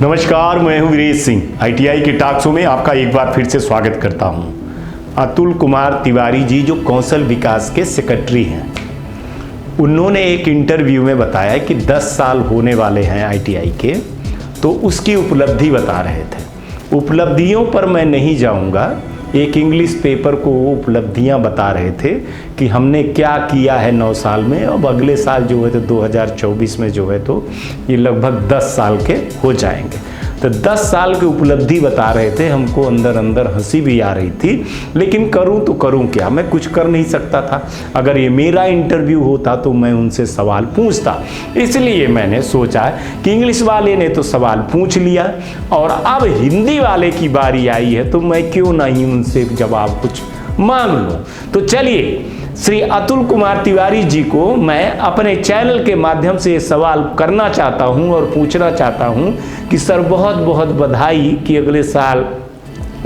नमस्कार, मैं हूं वीरेश सिंह। आईटीआई के टॉक शो में आपका एक बार फिर से स्वागत करता हूं। अतुल कुमार तिवारी जी जो कौशल विकास के सेक्रेटरी हैं, उन्होंने एक इंटरव्यू में बताया कि 10 साल होने वाले हैं आईटीआई के, तो उसकी उपलब्धि बता रहे थे। उपलब्धियों पर मैं नहीं जाऊंगा, एक इंग्लिश पेपर को वो उपलब्धियां बता रहे थे कि हमने क्या किया है 9 साल में। अब अगले साल जो है तो 2024 में जो है तो ये लगभग 10 साल के हो जाएंगे। तो 10 साल की उपलब्धि बता रहे थे। हमको अंदर अंदर हंसी भी आ रही थी, लेकिन करूं तो करूं क्या, मैं कुछ कर नहीं सकता था। अगर ये मेरा इंटरव्यू होता तो मैं उनसे सवाल पूछता, इसलिए मैंने सोचा कि इंग्लिश वाले ने तो सवाल पूछ लिया और अब हिंदी वाले की बारी आई है, तो मैं क्यों नहीं उनसे जवाब कुछ मांग लूं। तो चलिए, श्री अतुल कुमार तिवारी जी को मैं अपने चैनल के माध्यम से सवाल करना चाहता हूं और पूछना चाहता हूं कि सर, बहुत बहुत बधाई कि अगले साल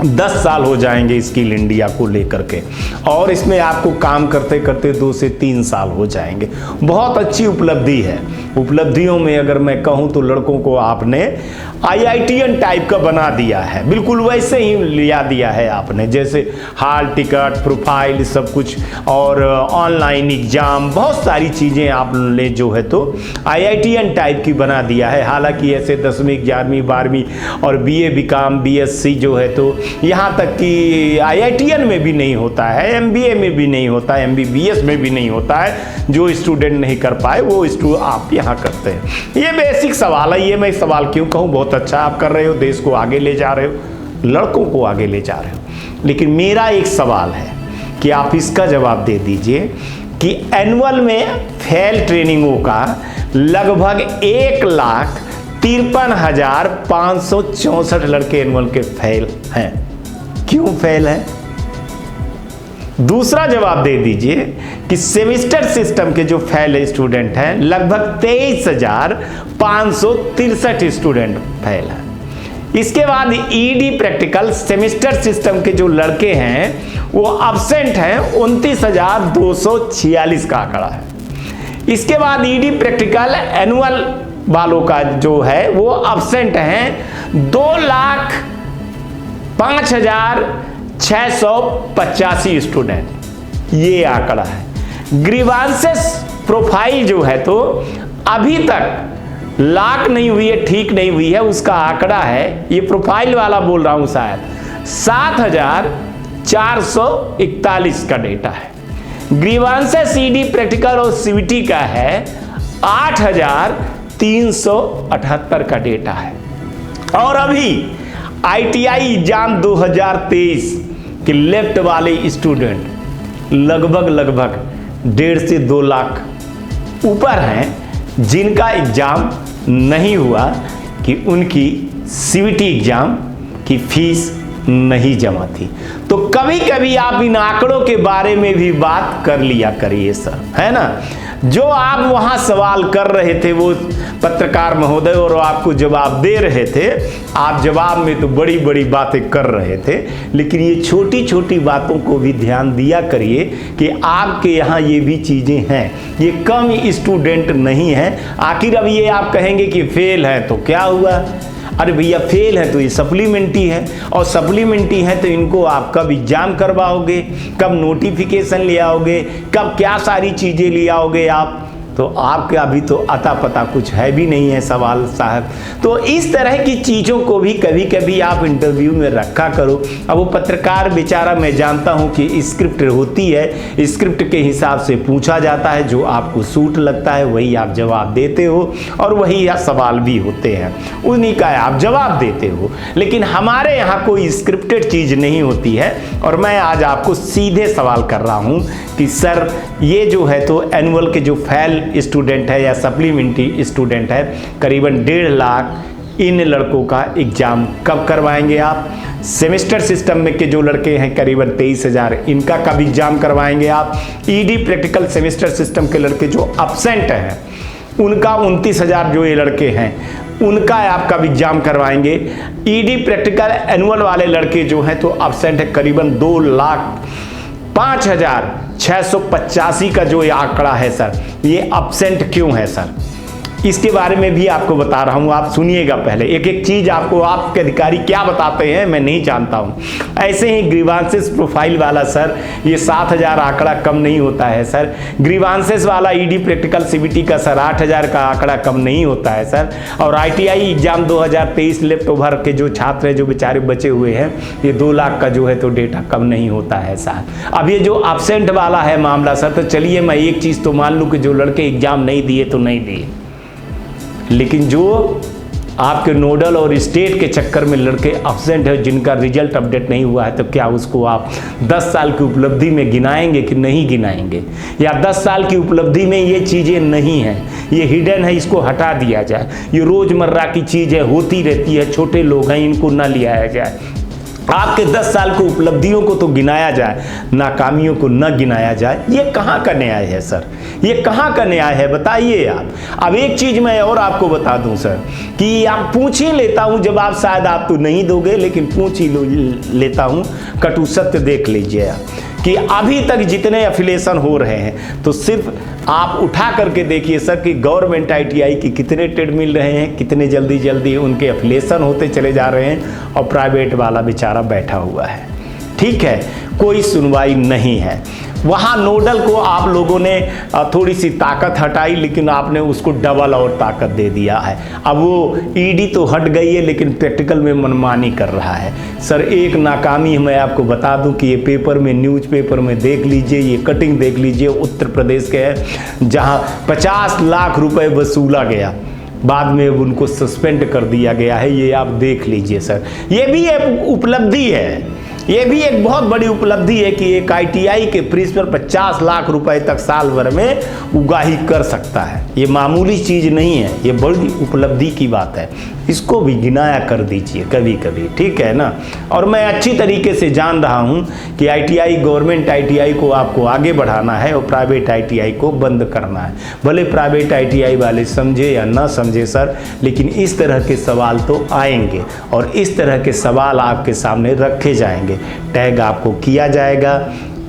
10 साल हो जाएंगे स्किल इंडिया को लेकर के, और इसमें आपको काम करते करते 2 से 3 साल हो जाएंगे। बहुत अच्छी उपलब्धि है। उपलब्धियों में अगर मैं कहूं तो लड़कों को आपने आईआईटीएन टाइप का बना दिया है, बिल्कुल वैसे ही लिया दिया है आपने, जैसे हॉल टिकट, प्रोफाइल, सब कुछ, और ऑनलाइन एग्जाम, बहुत सारी चीज़ें आपने जो है तो आईआईटीएन टाइप की बना दिया है। हालांकि ऐसे 10वीं 11वीं 12वीं और बीए बीकॉम बीएससी जो है तो यहाँ तक कि आईआईटीएन में भी नहीं होता है, एमबीए में भी नहीं होता है, एमबीबीएस में भी नहीं होता है। जो स्टूडेंट नहीं कर पाए वो आप यहाँ करते हैं। ये बेसिक सवाल है। ये मैं सवाल क्यों कहूँ, बहुत अच्छा आप कर रहे हो, देश को आगे ले जा रहे हो, लड़कों को आगे ले जा रहे हो। लेकिन मेरा एक सवाल है कि आप इसका जवाब दे दीजिए कि एनुअल में फेल ट्रेनिंगों का लगभग 1,53,564 लड़के एनुअल के फेल हैं। क्यों फेल है? दूसरा जवाब दे दीजिए कि सेमेस्टर सिस्टम के जो फेल स्टूडेंट हैं लगभग 23,563 स्टूडेंट फेल हैं। इसके बाद ईडी प्रैक्टिकल सेमेस्टर सिस्टम के जो लड़के हैं वो अब्सेंट हैं, 29,246 का आंकड़ा है। इसके बाद ईडी प्रैक्टिकल एनुअल वालों का जो है वो अब्सेंट हैं 2,05,685 स्टूडेंट, ये आंकड़ा है। ग्रीवांसेस प्रोफाइल जो है तो अभी तक लाख नहीं हुई है, ठीक नहीं हुई है, उसका आंकड़ा है, ये प्रोफाइल वाला बोल रहा हूं शायद, 7,441 का डेटा है। ग्रीवांसेस ईडी प्रैक्टिकल और सीवीटी का है 8,378 का डेटा है। और अभी आईटीआई एग्जाम 2023 के लेफ्ट वाले स्टूडेंट लगभग 1.5 से 2 लाख ऊपर हैं, जिनका एग्जाम नहीं हुआ कि उनकी सीवीटी एग्जाम की फीस नहीं जमा थी। तो कभी कभी आप इन आंकड़ों के बारे में भी बात कर लिया करिए सर, है ना। जो आप वहां सवाल कर रहे थे वो पत्रकार महोदय और आपको जवाब दे रहे थे, आप जवाब में तो बड़ी बड़ी बातें कर रहे थे, लेकिन ये छोटी छोटी बातों को भी ध्यान दिया करिए कि आपके यहाँ ये भी चीज़ें हैं, ये कम स्टूडेंट नहीं हैं। आखिर अब ये आप कहेंगे कि फेल है तो क्या हुआ, अरे भैया फेल है तो ये सप्लीमेंट्री है, और सप्लीमेंट्री है तो इनको आप कब एग्जाम करवाओगे, कब नोटिफिकेशन ले आओगे, कब क्या सारी चीज़ें ले आओगे आप, तो आपके अभी तो अता पता कुछ है भी नहीं है सवाल साहब। तो इस तरह की चीज़ों को भी कभी कभी आप इंटरव्यू में रखा करो। अब वो पत्रकार बेचारा, मैं जानता हूँ कि स्क्रिप्ट होती है, स्क्रिप्ट के हिसाब से पूछा जाता है, जो आपको सूट लगता है वही आप जवाब देते हो, और वही सवाल भी होते हैं, उन्हीं का आप जवाब देते हो। लेकिन हमारे यहाँ कोई स्क्रिप्टेड चीज़ नहीं होती है, और मैं आज आपको सीधे सवाल कर रहा हूँ कि सर, ये जो है तो एनुअल के जो फेल स्टूडेंट है या सप्लीमेंट्री स्टूडेंट है, करीबन 1.5 लाख, इन लड़कों का एग्जाम कब करवाएंगे आप? सेमेस्टर सिस्टम में के जो लड़के हैं करीबन 23,000, इनका कब एग्जाम करवाएंगे आप? ईडी प्रैक्टिकल सेमेस्टर सिस्टम के लड़के जो अब्सेंट हैं उनका 29,000 जो ये लड़के हैं उनका आप कब एग्जाम करवाएंगे? ईडी प्रैक्टिकल एनुअल वाले लड़के जो हैं तो अब्सेंट है करीबन 2,05,685 का जो ये आंकड़ा है सर, ये अब्सेंट क्यों है सर? इसके बारे में भी आपको बता रहा हूँ, आप सुनिएगा पहले। एक एक चीज़ आपको आपके अधिकारी क्या बताते हैं मैं नहीं जानता हूँ। ऐसे ही ग्रीवांसेस प्रोफाइल वाला सर, ये 7,000 आंकड़ा कम नहीं होता है सर। ग्रीवांसेस वाला ईडी प्रैक्टिकल सीबीटी का सर 8,000 का आंकड़ा कम नहीं होता है सर। और आईटीआई एग्जाम 2023 लेफ्ट ओवर के जो छात्र हैं, जो बेचारे बचे हुए हैं, ये 2 लाख का जो है तो डेटा कम नहीं होता है सर। अब ये जो एब्सेंट वाला है मामला सर, तो चलिए मैं एक चीज़ तो मान लूँ कि जो लड़के एग्जाम नहीं दिए तो नहीं दिए, लेकिन जो आपके नोडल और स्टेट के चक्कर में लड़के एब्सेंट है, जिनका रिजल्ट अपडेट नहीं हुआ है, तो क्या उसको आप 10 साल की उपलब्धि में गिनाएंगे कि नहीं गिनाएंगे? या 10 साल की उपलब्धि में ये चीज़ें नहीं हैं, ये हिडन है, इसको हटा दिया जाए। ये रोज़मर्रा की चीज़ें होती रहती है, छोटे लोग हैं, इनको ना लिया जाए। आपके 10 साल की उपलब्धियों को तो गिनाया जाए, नाकामियों को न गिनाया जाए। ये कहाँ का न्याय है सर? ये कहाँ का न्याय है बताइए आप। अब एक चीज़ मैं और आपको बता दूं सर, कि आप पूछ ही लेता हूं, जब आप शायद आप तो नहीं दोगे, लेकिन पूछ ही लेता हूं। कटु सत्य देख लीजिए आप कि अभी तक जितने एफिलिएशन हो रहे हैं, तो सिर्फ आप उठा करके देखिए सर कि गवर्नमेंट आईटीआई की कितने टेड मिल रहे हैं, कितने जल्दी जल्दी उनके एफिलिएशन होते चले जा रहे हैं, और प्राइवेट वाला बेचारा बैठा हुआ है। ठीक है, कोई सुनवाई नहीं है। वहाँ नोडल को आप लोगों ने थोड़ी सी ताकत हटाई, लेकिन आपने उसको डबल और ताकत दे दिया है। अब वो ईडी तो हट गई है, लेकिन प्रैक्टिकल में मनमानी कर रहा है सर। एक नाकामी मैं आपको बता दूं कि ये पेपर में, न्यूज़ पेपर में देख लीजिए, ये कटिंग देख लीजिए, उत्तर प्रदेश के है, जहाँ 50 लाख रुपए वसूला गया, बाद में उनको सस्पेंड कर दिया गया है। ये आप देख लीजिए सर, ये भी एक उपलब्धि है, ये भी एक बहुत बड़ी उपलब्धि है कि एक आईटीआई के प्रिंसिपल 50 लाख रुपए तक साल भर में उगाही कर सकता है। ये मामूली चीज़ नहीं है, ये बड़ी उपलब्धि की बात है। इसको भी गिनाया कर दीजिए कभी कभी, ठीक है ना। और मैं अच्छी तरीके से जान रहा हूँ कि आईटीआई, गवर्नमेंट आईटीआई को आपको आगे बढ़ाना है और प्राइवेट आईटीआई को बंद करना है। भले प्राइवेट आईटीआई वाले समझे या ना समझे सर, लेकिन इस तरह के सवाल तो आएंगे और इस तरह के सवाल आपके सामने रखे जाएंगे। टैग आपको किया जाएगा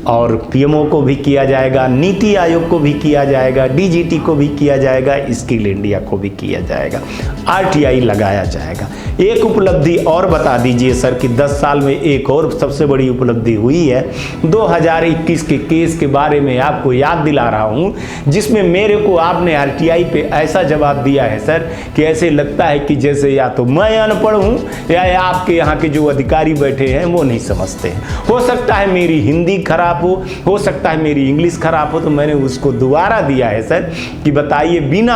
और पीएमओ को भी किया जाएगा, नीति आयोग को भी किया जाएगा, डीजीटी को भी किया जाएगा, स्किल इंडिया को भी किया जाएगा, आरटीआई लगाया जाएगा। एक उपलब्धि और बता दीजिए सर कि 10 साल में एक और सबसे बड़ी उपलब्धि हुई है। 2021 के केस के बारे में आपको याद दिला रहा हूं, जिसमें मेरे को आपने आरटीआई पे ऐसा जवाब दिया है सर कि ऐसे लगता है कि जैसे या तो मैं अनपढ़ हूं या आपके यहाँ के जो अधिकारी बैठे हैं वो नहीं समझते हैं। हो सकता है मेरी हिंदी खराब हो सकता है मेरी इंग्लिश खराब हो, तो मैंने उसको दोबारा दिया है सर कि बताइए, बिना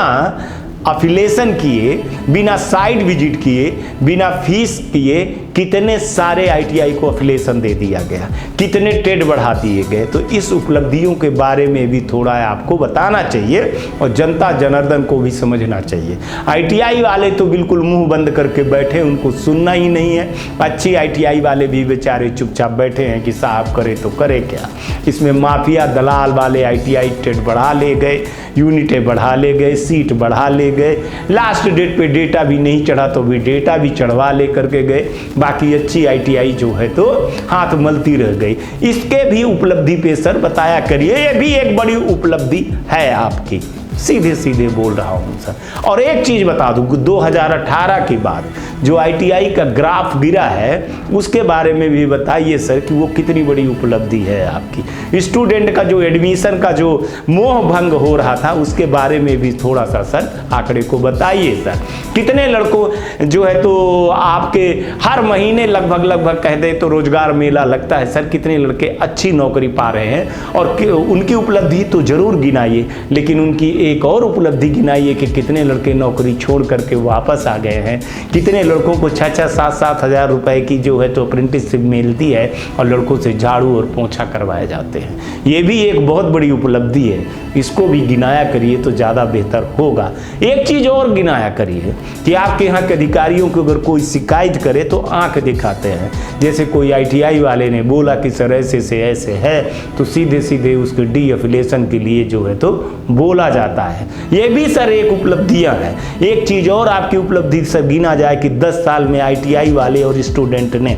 अफिलेशन किए, बिना साइट विजिट किए, बिना फीस किए कितने सारे आईटीआई को अफिलेशन दे दिया गया, कितने टेड बढ़ा दिए गए। तो इस उपलब्धियों के बारे में भी थोड़ा आपको बताना चाहिए और जनता जनार्दन को भी समझना चाहिए। आईटीआई वाले तो बिल्कुल मुंह बंद करके बैठे, उनको सुनना ही नहीं है। अच्छी आईटीआई वाले भी बेचारे चुपचाप बैठे हैं कि साहब करे तो करे क्या। इसमें माफिया दलाल वाले आईटीआई टेड बढ़ा ले गए, यूनिटें बढ़ा ले गए, सीट बढ़ा ले गए, लास्ट डेट पे डेटा भी नहीं चढ़ा तो भी डेटा भी चढ़वा ले करके गए। बाकी अच्छी आईटीआई जो है तो हाथ मलती रह गई। इसके भी उपलब्धि पे सर बताया करिए, ये भी एक बड़ी उपलब्धि है आपकी, सीधे सीधे बोल रहा हूं सर। और एक चीज बता दूं, 2018 के बाद जो आईटीआई का ग्राफ गिरा है उसके बारे में भी बताइए सर कि वो कितनी बड़ी उपलब्धि है आपकी। स्टूडेंट का जो एडमिशन का जो मोह भंग हो रहा था उसके बारे में भी थोड़ा सा सर आंकड़े को बताइए सर। कितने लड़कों जो है तो आपके हर महीने लगभग कह दे तो रोजगार मेला लगता है सर, कितने लड़के अच्छी नौकरी पा रहे हैं। और उनकी उपलब्धि तो जरूर गिनाइए, लेकिन उनकी एक और उपलब्धि गिनाइए कि कितने लड़के नौकरी छोड़ करके वापस आ गए हैं, कितने लड़कों को 6-6, 7-7 हज़ार रुपए की जो है तो अप्रेंटिसशिप मिलती है और लड़कों से झाड़ू और पोंछा करवाए जाते हैं। ये भी एक बहुत बड़ी उपलब्धि है, इसको भी गिनाया करिए तो ज़्यादा बेहतर होगा। एक चीज़ और गिनाया करिए कि आपके यहाँ के अधिकारियों को अगर कोई शिकायत करे तो आंख दिखाते हैं। जैसे कोई आईटीआई वाले ने बोला कि सर ऐसे से ऐसे है, तो सीधे सीधे उसके डी एफिलिएशन के लिए जो है तो बोला जाता है। ये भी सर एक उपलब्धियां हैं। एक चीज और आपकी उपलब्धि सर गिना जाए कि 10 साल में आईटीआई वाले और स्टूडेंट ने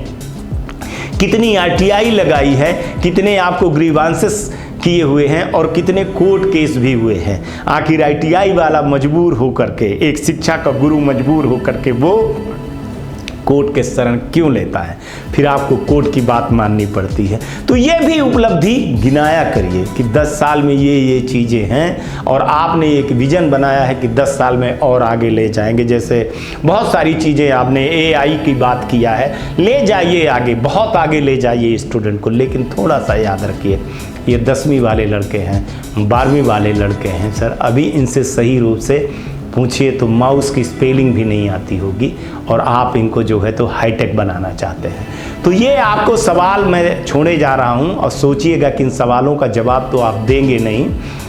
कितनी आरटीआई लगाई है, कितने आपको ग्रीवांसेस किए हुए हैं और कितने कोर्ट केस भी हुए हैं। आखिर ITI वाला मजबूर होकर के, एक शिक्षा का गुरु मजबूर होकर के वो कोर्ट के शरण क्यों लेता है, फिर आपको कोर्ट की बात माननी पड़ती है। तो ये भी उपलब्धि गिनाया करिए कि 10 साल में ये चीज़ें हैं और आपने एक विज़न बनाया है कि 10 साल में और आगे ले जाएंगे। जैसे बहुत सारी चीज़ें आपने AI की बात किया है, ले जाइए आगे, बहुत आगे ले जाइए स्टूडेंट को, लेकिन थोड़ा सा याद रखिए ये 10वीं वाले लड़के हैं, 12वीं वाले लड़के हैं सर, अभी इनसे सही रूप से पूछिए तो माउस की स्पेलिंग भी नहीं आती होगी और आप इनको जो है तो हाईटेक बनाना चाहते हैं। तो ये आपको सवाल मैं छोड़े जा रहा हूँ और सोचिएगा कि इन सवालों का जवाब तो आप देंगे नहीं,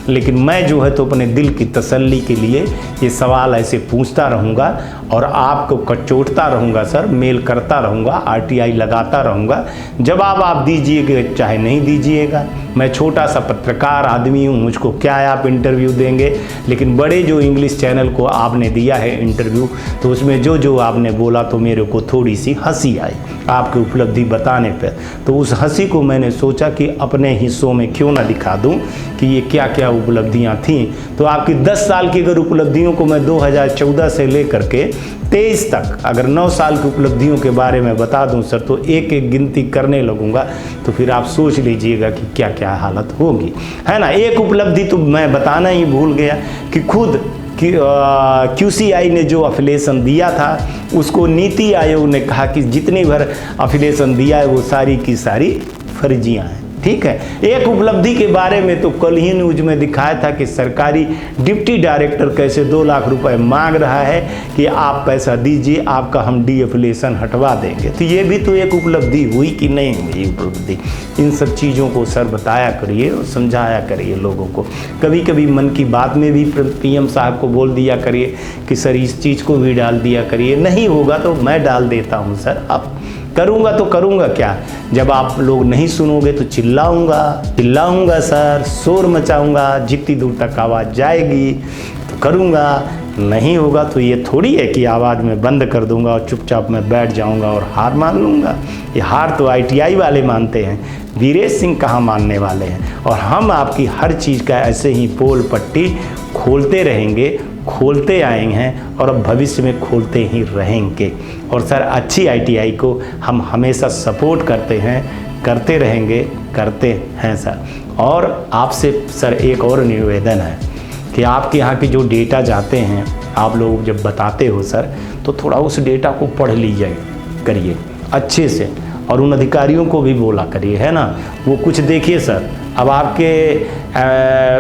लेकिन मैं जो है तो अपने दिल की तसल्ली के लिए ये सवाल ऐसे पूछता रहूँगा और आपको कचोटता रहूँगा सर, मेल करता रहूँगा, RTI लगाता रहूँगा। जवाब आप दीजिएगा चाहे नहीं दीजिएगा, मैं छोटा सा पत्रकार आदमी हूँ, मुझको क्या आप इंटरव्यू देंगे, लेकिन बड़े जो इंग्लिश चैनल को आपने दिया है इंटरव्यू, तो उसमें जो आपने बोला तो मेरे को थोड़ी सी हंसी आई आपकी उपलब्धि बताने पर। तो उस हंसी को मैंने सोचा कि अपने हिस्सों में क्यों ना दिखा दूं कि ये क्या क्या उपलब्धियां थीं। तो आपकी 10 साल की अगर उपलब्धियों को मैं 2014 से लेकर के 23 तक अगर 9 साल की उपलब्धियों के बारे में बता दूं सर, तो एक एक गिनती करने लगूंगा तो फिर आप सोच लीजिएगा कि क्या क्या हालत होगी, है ना। एक उपलब्धि तो मैं बताना ही भूल गया कि खुद QCI ने जो अफिलेशन दिया था उसको नीति आयोग ने कहा कि जितनी भर अफिलेशन दिया है वो सारी की सारी फर्जियां हैं। ठीक है, एक उपलब्धि के बारे में तो कल ही न्यूज में दिखाया था कि सरकारी डिप्टी डायरेक्टर कैसे 2 लाख रुपए मांग रहा है कि आप पैसा दीजिए, आपका हम डीएफिलिएशन हटवा देंगे। तो ये भी तो एक उपलब्धि हुई कि नहीं हुई उपलब्धि। इन सब चीज़ों को सर बताया करिए और समझाया करिए लोगों को। कभी कभी मन की बात में भी PM साहब को बोल दिया करिए कि सर इस चीज़ को भी डाल दिया करिए, नहीं होगा तो मैं डाल देता हूँ सर। अब करूँगा तो करूँगा क्या, जब आप लोग नहीं सुनोगे तो चिल्लाऊंगा सर, शोर मचाऊंगा, जितनी दूर तक आवाज़ जाएगी तो करूँगा, नहीं होगा तो ये थोड़ी है कि आवाज़ में बंद कर दूंगा और चुपचाप मैं बैठ जाऊंगा और हार मान लूँगा। ये हार तो ITI वाले मानते हैं, वीरेश सिंह कहाँ मानने वाले हैं। और हम आपकी हर चीज़ का ऐसे ही पोल पट्टी खोलते रहेंगे, खोलते आए हैं और अब भविष्य में खोलते ही रहेंगे। और सर अच्छी ITI को हम हमेशा सपोर्ट करते हैं, करते रहेंगे, करते हैं सर। और आपसे सर एक और निवेदन है कि आपके यहाँ के जो डेटा जाते हैं आप लोग जब बताते हो सर, तो थोड़ा उस डेटा को पढ़ लीजिए करिए अच्छे से और उन अधिकारियों को भी बोला करिए, है ना। वो कुछ देखिए सर, अब आपके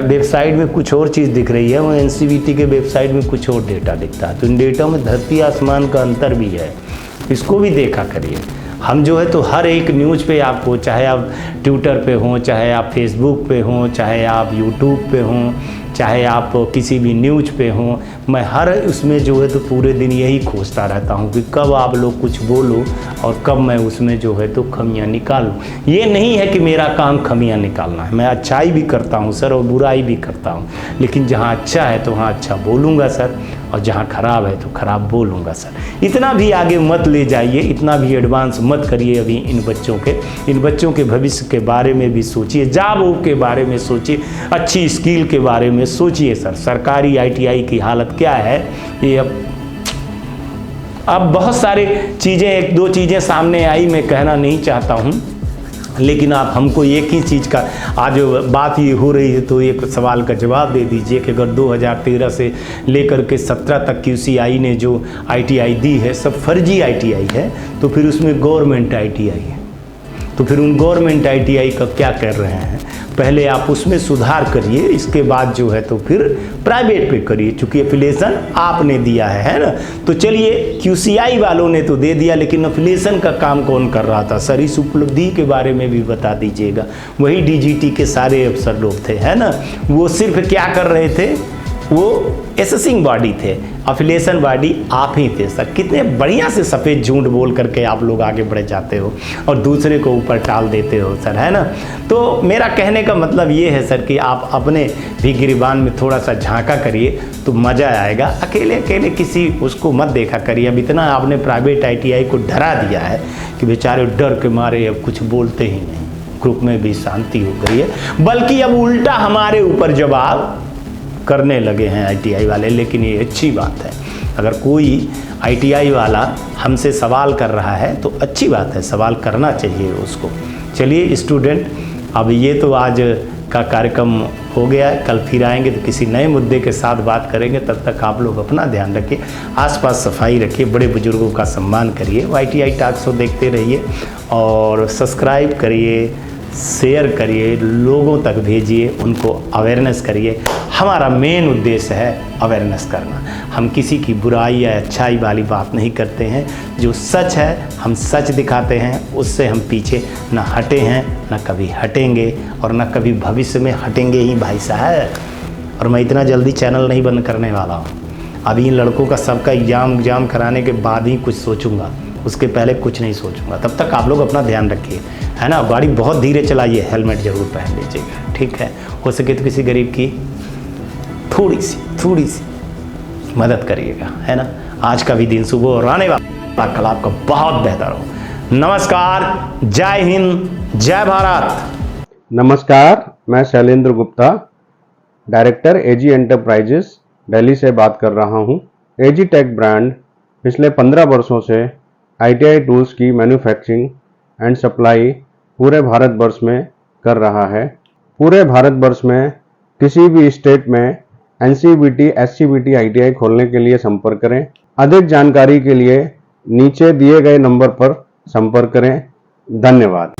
वेबसाइट में कुछ और चीज़ दिख रही है, वो NCVT के वेबसाइट में कुछ और डेटा दिखता है। तो इन डेटा में धरती आसमान का अंतर भी है, इसको भी देखा करिए। हम जो है तो हर एक न्यूज़ पे आपको, चाहे आप ट्विटर पे हों, चाहे आप फेसबुक पे हों, चाहे आप यूट्यूब पे हों, चाहे आप किसी भी न्यूज़ पे हों, मैं हर उसमें जो है तो पूरे दिन यही खोजता रहता हूँ कि कब आप लोग कुछ बोलो और कब मैं उसमें जो है तो खमियाँ निकालूँ। ये नहीं है कि मेरा काम खमियाँ निकालना है, मैं अच्छाई भी करता हूँ सर और बुराई भी करता हूँ, लेकिन जहाँ अच्छा है तो वहाँ अच्छा बोलूँगा सर और जहाँ खराब है तो खराब बोलूँगा सर। इतना भी आगे मत ले जाइए, इतना भी एडवांस मत करिए अभी इन बच्चों के भविष्य के बारे में भी सोचिए, जॉब के बारे में सोचिए, अच्छी स्किल के बारे में सोचिए सर। सरकारी ITI की हालत क्या है ये अब बहुत सारी चीज़ें, 1-2 चीज़ें सामने आई, मैं कहना नहीं चाहता हूँ, लेकिन आप हमको एक ही चीज़ का आज बात ये हो रही है तो एक सवाल का जवाब दे दीजिए कि अगर 2013 से लेकर के 17 तक QCI ने जो ITI दी है सब फर्जी ITI है, तो फिर उसमें गवर्नमेंट ITI है, तो फिर उन गवर्नमेंट ITI का क्या कर रहे हैं। पहले आप उसमें सुधार करिए, इसके बाद जो है तो फिर प्राइवेट पे करिए, चूँकि एफिलिएशन आपने दिया है ना। तो चलिए QCI वालों ने तो दे दिया, लेकिन एफिलिएशन का काम कौन कर रहा था सर, इस उपलब्धि के बारे में भी बता दीजिएगा। वही DGT के सारे अफसर लोग थे, है ना, वो सिर्फ क्या कर रहे थे, वो असेसिंग बॉडी थे, एफिलिएशन बॉडी आप ही थे सर। कितने बढ़िया से सफ़ेद झूठ बोल करके आप लोग आगे बढ़ जाते हो और दूसरे को ऊपर टाल देते हो सर, है ना। तो मेरा कहने का मतलब ये है सर कि आप अपने भी गिरबान में थोड़ा सा झांका करिए तो मज़ा आएगा। अकेले अकेले किसी उसको मत देखा करिए। अब इतना आपने प्राइवेट ITI को डरा दिया है कि बेचारे डर के मारे अब कुछ बोलते ही नहीं, ग्रुप में भी शांति हो गई है, बल्कि अब उल्टा हमारे ऊपर जवाब करने लगे हैं ITI वाले। लेकिन ये अच्छी बात है, अगर कोई ITI वाला हमसे सवाल कर रहा है तो अच्छी बात है, सवाल करना चाहिए उसको। चलिए स्टूडेंट, अब ये तो आज का कार्यक्रम हो गया है, कल फिर आएंगे तो किसी नए मुद्दे के साथ बात करेंगे। तब तक आप लोग अपना ध्यान रखिए, आसपास सफाई रखिए, बड़े बुजुर्गों का सम्मान करिए, ITI टॉक्स को देखते रहिए और सब्सक्राइब करिए, शेयर करिए, लोगों तक भेजिए, उनको अवेयरनेस करिए। हमारा मेन उद्देश्य है अवेयरनेस करना। हम किसी की बुराई या अच्छाई वाली बात नहीं करते हैं, जो सच है हम सच दिखाते हैं, उससे हम पीछे न हटे हैं, न कभी हटेंगे और न कभी भविष्य में हटेंगे ही भाई साहब। और मैं इतना जल्दी चैनल नहीं बंद करने वाला हूँ, अभी इन लड़कों का सबका एग्जाम कराने के बाद ही कुछ सोचूंगा, उसके पहले कुछ नहीं सोचूंगा। तब तक आप लोग अपना ध्यान रखिए, है ना। गाड़ी बहुत धीरे चलाइए, हेलमेट जरूर पहन लीजिएगा, ठीक है। हो सके तो किसी गरीब की थोड़ी सी मदद करिएगा, है ना। आज का भी दिन शुभ और आने वाला कल आपका बहुत बेहतर हो। नमस्कार, जय हिंद, जय भारत। नमस्कार, मैं Shailendra Gupta, director AG enterprises Delhi से बात कर रहा हूं। AG टेक ब्रांड पिछले 15 वर्षों से ITI टूल्स की मैन्युफैक्चरिंग एंड सप्लाई पूरे भारतवर्ष में कर रहा है। पूरे भारतवर्ष में किसी भी स्टेट में NCVT, SCVT ITI खोलने के लिए संपर्क करें। अधिक जानकारी के लिए नीचे दिए गए नंबर पर संपर्क करें। धन्यवाद।